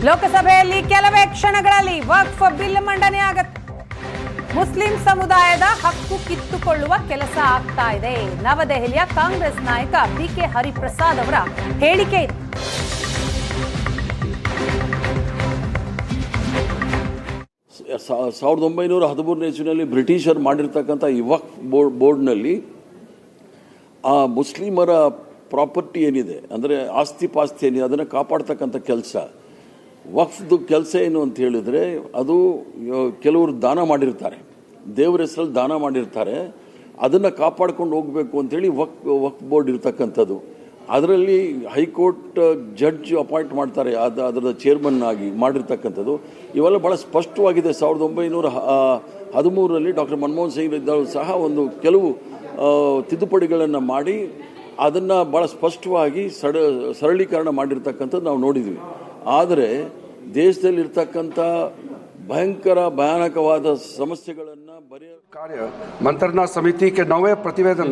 ಲೋಕಸಭೆಯಲ್ಲಿ ಕೆಲವೇ ಕ್ಷಣಗಳಲ್ಲಿ ವಕ್ಫ್ ಬಿಲ್ ಮಂಡನೆ ಆಗುತ್ತೆ. ಮುಸ್ಲಿಂ ಸಮುದಾಯದ ಹಕ್ಕು ಕಿತ್ತುಕೊಳ್ಳುವ ಕೆಲಸ ಆಗ್ತಾ ಇದೆ. ನವದೆಹಲಿಯ ಕಾಂಗ್ರೆಸ್ ನಾಯಕ ಬಿಕೆ ಹರಿಪ್ರಸಾದ್ ಅವರ ಹೇಳಿಕೆ ಇದೆ. 1913ನೇ ಇಸ್ವಿನಲ್ಲಿ ಬ್ರಿಟಿಷರು ಮಾಡಿರ್ತಕ್ಕಂಥ ಈ ವಕ್ಫ್ ಬೋರ್ಡ್ನಲ್ಲಿ ಆ ಮುಸ್ಲಿಮರ ಪ್ರಾಪರ್ಟಿ ಏನಿದೆ, ಅಂದರೆ ಆಸ್ತಿ ಪಾಸ್ತಿ ಏನಿದೆ, ಅದನ್ನು ಕಾಪಾಡ್ತಕ್ಕಂಥ ಕೆಲಸ. ವಕ್ಫ್ದು ಕೆಲಸ ಏನು ಅಂತ ಹೇಳಿದರೆ, ಅದು ಕೆಲವರು ದಾನ ಮಾಡಿರ್ತಾರೆ, ದೇವರ ಹೆಸರಲ್ಲಿ ದಾನ ಮಾಡಿರ್ತಾರೆ, ಅದನ್ನು ಕಾಪಾಡ್ಕೊಂಡು ಹೋಗಬೇಕು ಅಂತೇಳಿ ವಕ್ಫ್ ಬೋರ್ಡ್ ಇರ್ತಕ್ಕಂಥದ್ದು. ಅದರಲ್ಲಿ ಹೈಕೋರ್ಟ್ ಜಡ್ಜ್ ಅಪಾಯಿಂಟ್ ಮಾಡ್ತಾರೆ, ಅದರ ಚೇರ್ಮನ್ ಆಗಿ ಮಾಡಿರ್ತಕ್ಕಂಥದ್ದು. ಇವೆಲ್ಲ ಭಾಳ ಸ್ಪಷ್ಟವಾಗಿದೆ. 1913ರಲ್ಲಿ ಡಾಕ್ಟರ್ ಮನಮೋಹನ್ ಸಿಂಗ್ ಇದ್ದವರು ಸಹ ಒಂದು ಕೆಲವು ತಿದ್ದುಪಡಿಗಳನ್ನು ಮಾಡಿ ಅದನ್ನು ಭಾಳ ಸ್ಪಷ್ಟವಾಗಿ ಸರಳೀಕರಣ ಮಾಡಿರ್ತಕ್ಕಂಥದ್ದು ನಾವು ನೋಡಿದ್ವಿ. ಆದರೆ ದೇಶದಲ್ಲಿರ್ತಕ್ಕಂಥ ಭಯಾನಕವಾದ ಸಮಸ್ಯೆಗಳನ್ನು कार्य मंत्रणा समिति के 9वें प्रतिवेदन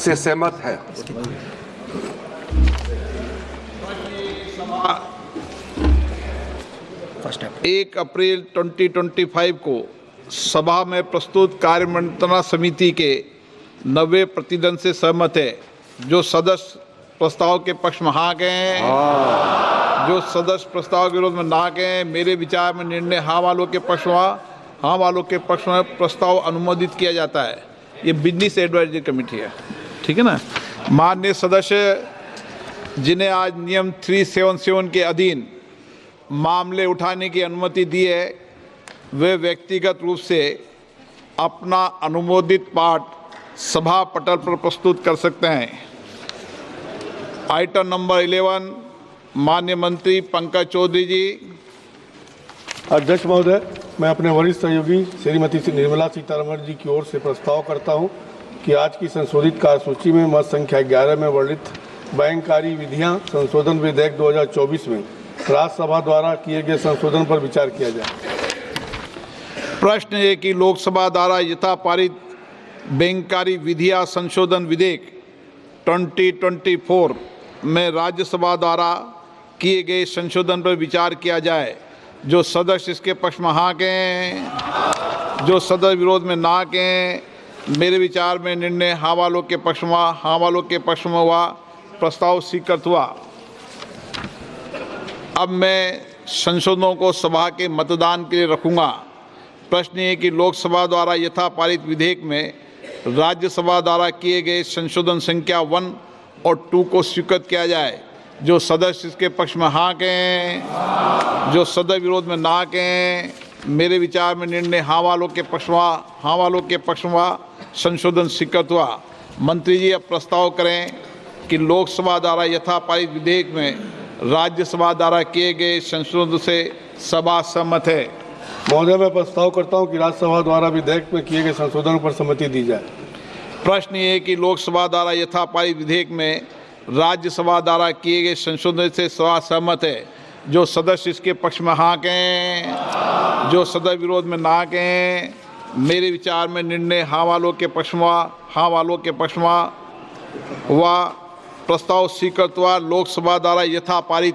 से सहमत है। 1 अप्रैल 2025 को सभा में प्रस्तुत कार्य मंत्रणा समिति के 90 प्रतिवेदन से सहमत है। जो सदस्य प्रस्ताव के पक्ष में हाँ गए हैं, जो सदस्य प्रस्ताव के विरोध में ना गए, मेरे विचार में निर्णय हाँ वालों के पक्ष में, हाँ वालों के पक्ष में प्रस्ताव अनुमोदित किया जाता है। ये बिजनेस एडवाइजरी कमेटी है, ठीक है ना। माननीय सदस्य जिन्हें आज नियम 377 के अधीन मामले उठाने की अनुमति दी है, वे व्यक्तिगत रूप से अपना अनुमोदित पाठ सभा पटल पर प्रस्तुत कर सकते हैं। आइटम नंबर 11, माननीय मंत्री पंकज चौधरी जी। अध्यक्ष महोदय, मैं अपने वरिष्ठ सहयोगी श्रीमती निर्मला सीतारमण जी की ओर से प्रस्ताव करता हूं कि आज की संशोधित कार्यसूची में मत संख्या 11 में वर्णित बैंककारी विधियां संशोधन विधेयक 2024 में राज्यसभा द्वारा किए गए संशोधन पर विचार किया जाए। प्रश्न है कि लोकसभा द्वारा यथा पारित बैंककारी विधियां संशोधन विधेयक 2024 में राज्यसभा द्वारा किए गए संशोधन पर विचार किया जाए। जो सदस्य इसके पक्ष में हाँ कहें, जो सदस्य विरोध में ना कहें, मेरे विचार में निर्णय हाँ वालों के पक्ष में, हाँ वालों के पक्ष में हुआ। प्रस्ताव स्वीकृत हुआ। अब मैं संशोधनों को सभा के मतदान के लिए रखूँगा। प्रश्न ये कि लोकसभा द्वारा यथा पारित विधेयक में राज्यसभा द्वारा किए गए संशोधन संख्या 1 और 2 को स्वीकृत किया जाए। जो सदस्य इसके पक्ष में हाँ कहें, जो सदस्य विरोध में ना कहें, मेरे विचार में निर्णय हाँ वालों के पक्ष में, हाँ वालों के पक्ष में संशोधन स्वीकृत हुआ। मंत्री जी अब प्रस्ताव करें कि लोकसभा द्वारा यथा पारित विधेयक में राज्यसभा द्वारा किए गए संशोधन से सभा सहमत है। महोदय, मैं प्रस्ताव करता हूं कि राज्यसभा द्वारा विधेयक में किए गए संशोधन पर सहमति दी जाए। प्रश्न ये है कि लोकसभा द्वारा यथा पारित विधेयक में राज्यसभा द्वारा किए गए संशोधन से सभा सहमत है। जो सदस्य इसके पक्ष में हाँ कहें, जो सदस्य विरोध में ना कहें, मेरे विचार में निर्णय हाँ वालों के पक्ष में, हाँ वालों के पक्ष में हुआ। प्रस्ताव स्वीकृत हुआ। लोकसभा द्वारा यथा पारित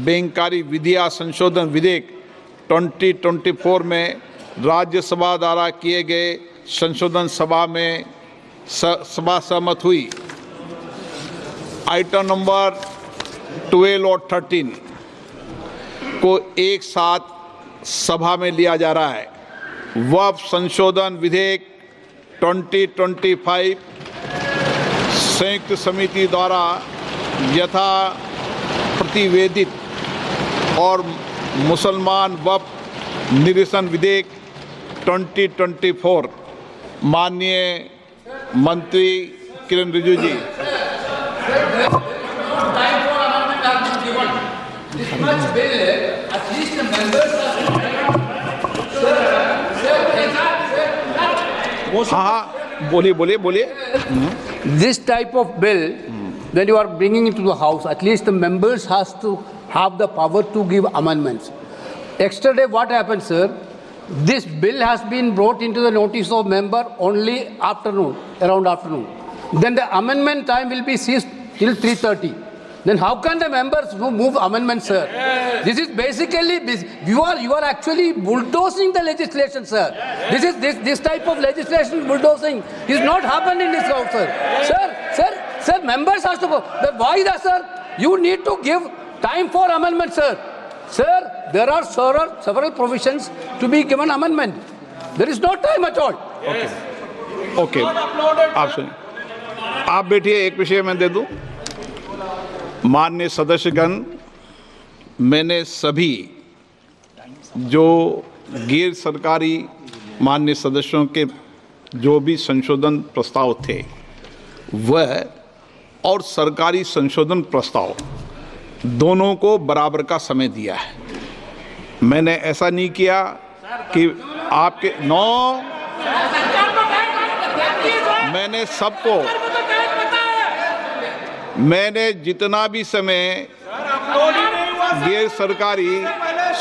बैंककारी विधियां संशोधन विधेयक 2024 में राज्यसभा द्वारा किए गए संशोधन सभा सहमत हुई। आइटम नंबर 12 और 13 को एक साथ सभा में लिया जा रहा है। वक्फ संशोधन विधेयक 2025 संयुक्त समिति द्वारा यथा प्रतिवेदित और मुसलमान वक्फ निरसन विधेयक 2024। माननीय मंत्री किरण रिजिजू जी। हाँ, बोलिए। This type of bill, when you are bringing it to the house, at least the members has to have the power to give amendments. Yesterday, what happened, sir? This bill has been brought into the notice of member only around afternoon. Then the amendment time will be ceased till 3:30. Then how can the members who move amendments, sir? This is basically, you are actually bulldozing the legislation, sir. This type of legislation bulldozing is not happening in this house, sir. Sir, members has to go. Then why that, sir? You need to give time for amendment, sir. Sir, there are several provisions to be given amendment. There is no time at all. Okay आप सुनिए, आप बैठिए, एक विषय मैं दे दूं। माननीय सदस्यगण, मैंने सभी जो गैर सरकारी माननीय सदस्यों के जो भी संशोधन प्रस्ताव थे वह और सरकारी संशोधन प्रस्ताव दोनों को बराबर का समय दिया है। मैंने ऐसा नहीं किया कि आपके मैंने सबको, मैंने जितना भी समय गैर सरकारी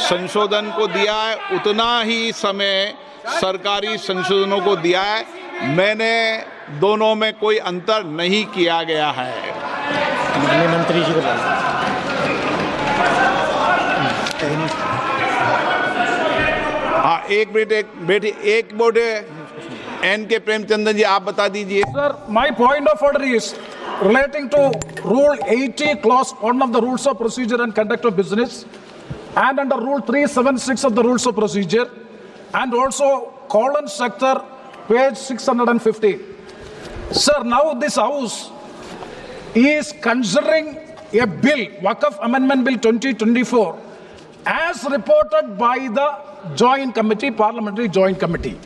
संशोधन को दिया है उतना ही समय सरकारी संशोधनों को दिया है। मैंने दोनों में कोई अंतर नहीं किया गया है। मंत्री जी को हाँ, एक मिनट एन के प्रेमचंद्र जी, आप बता दीजिए। Sir, my point of order is relating to Rule 80, Clause 1 of the Rules of Procedure and Conduct of Business, and under Rule 376 of the Rules of Procedure, and also colon sector, page 650. Sir, now this House is considering a bill, Waqf Amendment Bill 2024, as reported by the Joint Committee, Parliamentary Joint Committee.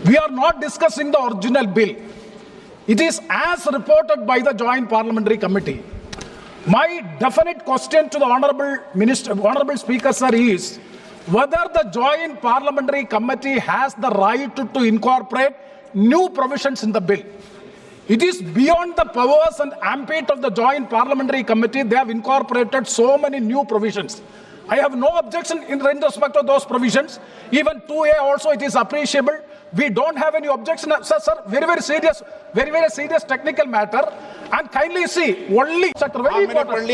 We are not discussing the original bill. It is as reported by the Joint Parliamentary Committee. My definite question to the Honorable Speaker, sir, is whether the Joint Parliamentary Committee has the right to incorporate new provisions in the bill. It is beyond the powers and ambit of the Joint Parliamentary Committee. They have incorporated so many new provisions. I have no objection in respect of those provisions. Even 2A also, it is appreciable. We don't have any objection. Sir, very serious technical matter. And kindly see, only sector, very important.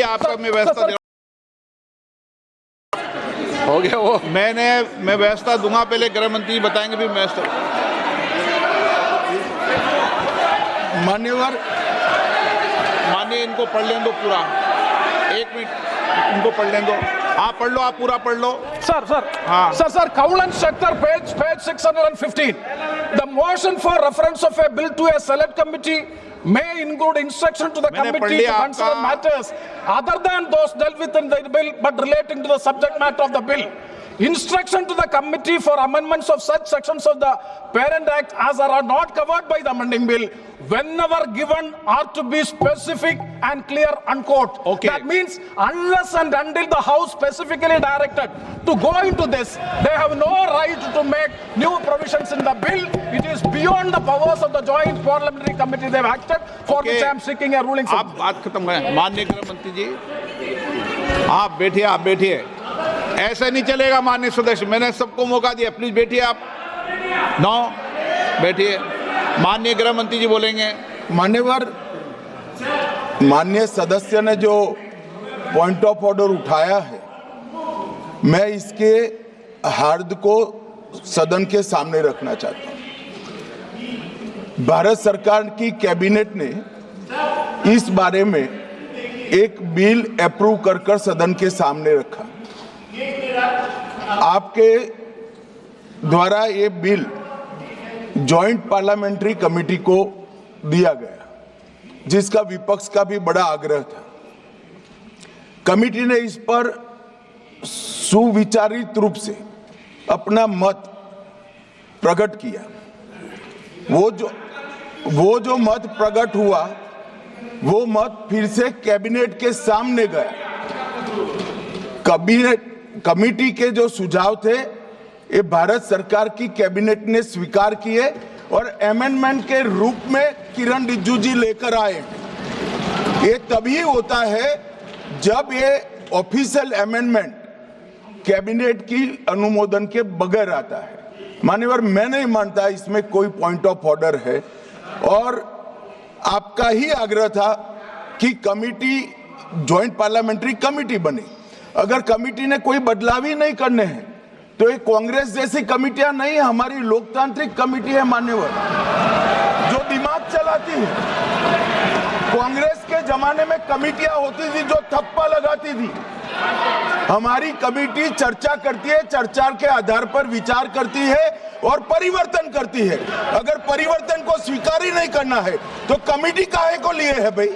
हो गया वो, मैं व्यवस्था दूंगा, पहले गृह मंत्री बताएंगे, फिर व्यवस्था। माननीय इनको पढ़ लें दो पूरा, एक मिनट इनको पढ़ लें दो। आप पढ़ लो, आप पूरा पढ़ लो। Sir, Cowland sector, page 615. The motion for reference of a bill to a select committee may include instruction to the committee to consider matters other than those dealt with in the bill but relating to the subject matter of the bill. Instruction to the committee for amendments of such sections of the Parent Act as are not covered by the amending bill, whenever given, are to be specific and clear, unquote. Okay. That means unless and until the House specifically directed to go into this, they have no right to make new provisions in the bill. It is beyond the powers of the Joint Parliamentary Committee they have acted, for which I am seeking a ruling. आप बात खत्म करें। माननीय गृह मंत्री जी, आप बैठिए। ऐसे नहीं चलेगा माननीय सदस्य, मैंने सबको मौका दिया, प्लीज बैठिए आप। बैठिए। माननीय गृह मंत्री जी बोलेंगे। माननीय सदस्य ने जो पॉइंट ऑफ ऑर्डर उठाया है, मैं इसके हार्द को सदन के सामने रखना चाहता हूं। भारत सरकार की कैबिनेट ने इस बारे में एक बिल अप्रूव कर सदन के सामने रखा। आपके द्वारा ये बिल जॉइंट पार्लियामेंट्री कमेटी को दिया गया, जिसका विपक्ष का भी बड़ा आग्रह था। कमेटी ने इस पर सुविचारित रूप से अपना मत प्रकट किया। वो जो मत प्रकट हुआ, वो मत फिर से कैबिनेट के सामने गया। कमेटी के जो सुझाव थे, ये भारत सरकार की कैबिनेट ने स्वीकार किए और अमेंडमेंट के रूप में किरण रिजिजू जी लेकर आए। ये तभी होता है जब ये ऑफिशियल अमेंडमेंट कैबिनेट की अनुमोदन के बगैर आता है। मान्यवर, मैं नहीं मानता इसमें कोई पॉइंट ऑफ ऑर्डर है, और आपका ही आग्रह था कि कमेटी ज्वाइंट पार्लियामेंट्री कमेटी बनी। अगर कमेटी ने कोई बदलाव ही नहीं करने हैं तो ये कांग्रेस जैसी कमेटियां नहीं, हमारी लोकतांत्रिक कमेटी है मान्यवर, जो दिमाग चलाती है। कांग्रेस के जमाने में कमेटियां होती थी जो थप्पा लगाती थी। हमारी कमेटी चर्चा करती है, चर्चा के आधार पर विचार करती है और परिवर्तन करती है। अगर परिवर्तन को स्वीकार ही नहीं करना है तो कमेटी काहे को लिए है भाई?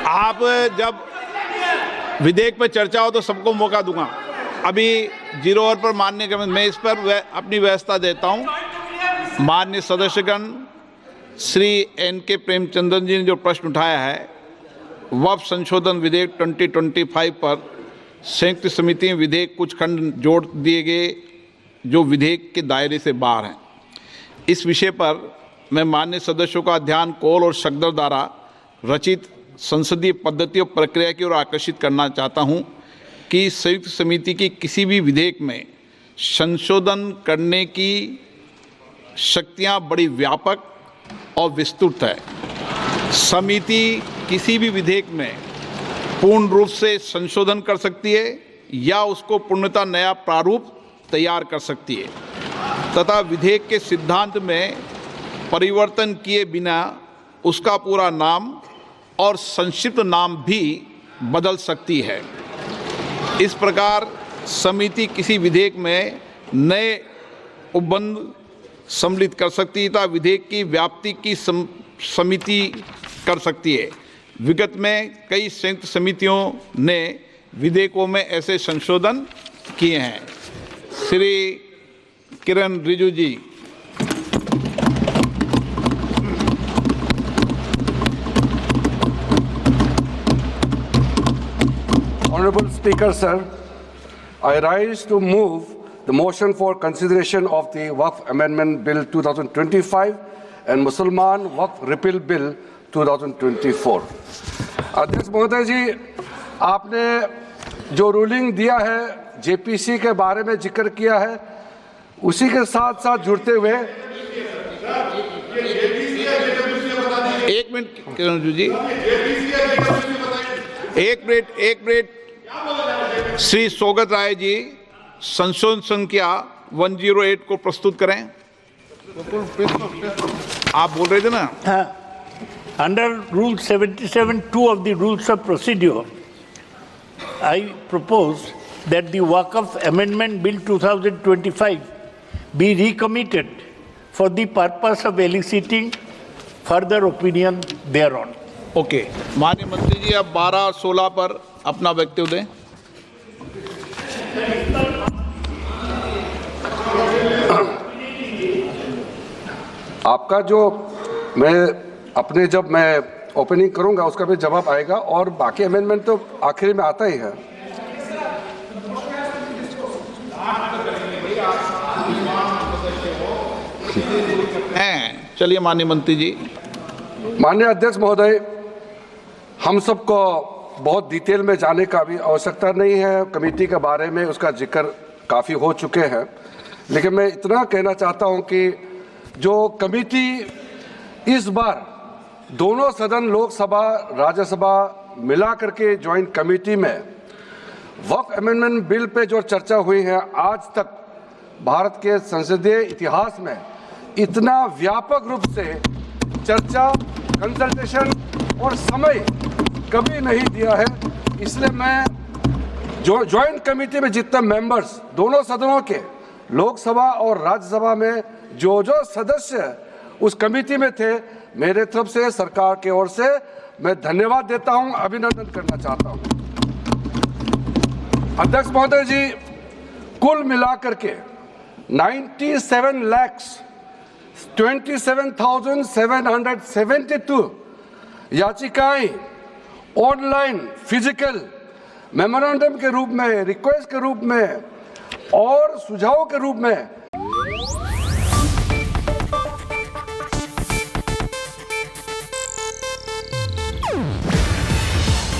आप जब विधेयक पर चर्चा हो तो सबको मौका दूंगा। अभी 0 ओवर पर मानने के मैं इस पर अपनी व्यवस्था देता हूं। माननीय सदस्यगण श्री N.K. प्रेमचंद्रन जी ने जो प्रश्न उठाया है वक्फ संशोधन विधेयक 2025 पर संयुक्त समिति में विधेयक कुछ खंड जोड़ दिए गए जो विधेयक के दायरे से बाहर हैं। इस विषय पर मैं माननीय सदस्यों का ध्यान कौल और सकदर द्वारा रचित संसदीय पद्धति और प्रक्रिया की ओर आकर्षित करना चाहता हूं कि संयुक्त समिति की किसी भी विधेयक में संशोधन करने की शक्तियां बड़ी व्यापक और विस्तृत है। समिति किसी भी विधेयक में पूर्ण रूप से संशोधन कर सकती है या उसको पूर्णतः नया प्रारूप तैयार कर सकती है तथा विधेयक के सिद्धांत में परिवर्तन किए बिना उसका पूरा नाम और संक्षिप्त नाम भी बदल सकती है। इस प्रकार समिति किसी विधेयक में नए उपबंध सम्मिलित कर सकती है तथा विधेयक की व्याप्ति की समिति कर सकती है। विगत में कई संयुक्त समितियों ने विधेयकों में ऐसे संशोधन किए हैं। श्री किरण रिजिजू जी। Honorable Speaker, sir, I rise to move the motion for consideration of the Waqf Amendment Bill 2025 and Mussalman Waqf Repeal Bill 2024. अध्यक्ष महोदय जी, आपने जो रूलिंग दिया है जेपीसी के बारे में जिक्र किया है, उसी के साथ साथ जुड़ते हुए एक मिनट किरण जी, एक मिनट श्री सौगत राय जी संशोधन संख्या 108 को प्रस्तुत करें। आप बोल रहे थे ना? Under Rule 77(2) of the Rules of Procedure, I propose that the Waqf Amendment Bill 2025 be recommitted for the purpose of eliciting further opinion thereon. Okay, माननीय मंत्री जी अब 12 और 16 पर अपना वक्तव्य दें। आपका जो जब मैं ओपनिंग करूंगा उसका भी जवाब आएगा और बाकी अमेंडमेंट तो आखिरी में आता ही है। चलिए माननीय मंत्री जी। माननीय अध्यक्ष महोदय, हम सबको बहुत डिटेल में जाने का भी आवश्यकता नहीं है। कमेटी के बारे में उसका जिक्र काफ़ी हो चुके हैं, लेकिन मैं इतना कहना चाहता हूं कि जो कमेटी इस बार दोनों सदन लोकसभा राज्यसभा मिला करके ज्वाइंट कमेटी में वक्फ अमेंडमेंट बिल पे जो चर्चा हुई है, आज तक भारत के संसदीय इतिहास में इतना व्यापक रूप से चर्चा, कंसल्टेशन और समय कभी नहीं दिया है। इसलिए मैं जो ज्वाइंट कमेटी में जितने मेंबर्स दोनों सदनों के लोकसभा और राज्यसभा में जो सदस्य उस कमेटी में थे, मेरे तरफ से सरकार की ओर से मैं धन्यवाद देता हूं, अभिनंदन करना चाहता हूं। अध्यक्ष महोदय जी, कुल मिलाकर के 97,27,772 याचिकाएं ऑनलाइन, फिजिकल, मेमोरेंडम के रूप में, रिक्वेस्ट के रूप में और सुझाव के रूप में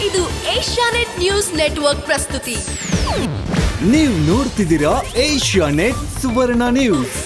ಇದು ಏಷ್ಯಾನೆಟ್ ನ್ಯೂಸ್ ನೆಟ್ವರ್ಕ್ ಪ್ರಸ್ತುತಿ. ನೀವು ನೋಡ್ತಿದ್ದೀರಾ ಏಷ್ಯಾನೆಟ್ ಸುವರ್ಣ ನ್ಯೂಸ್.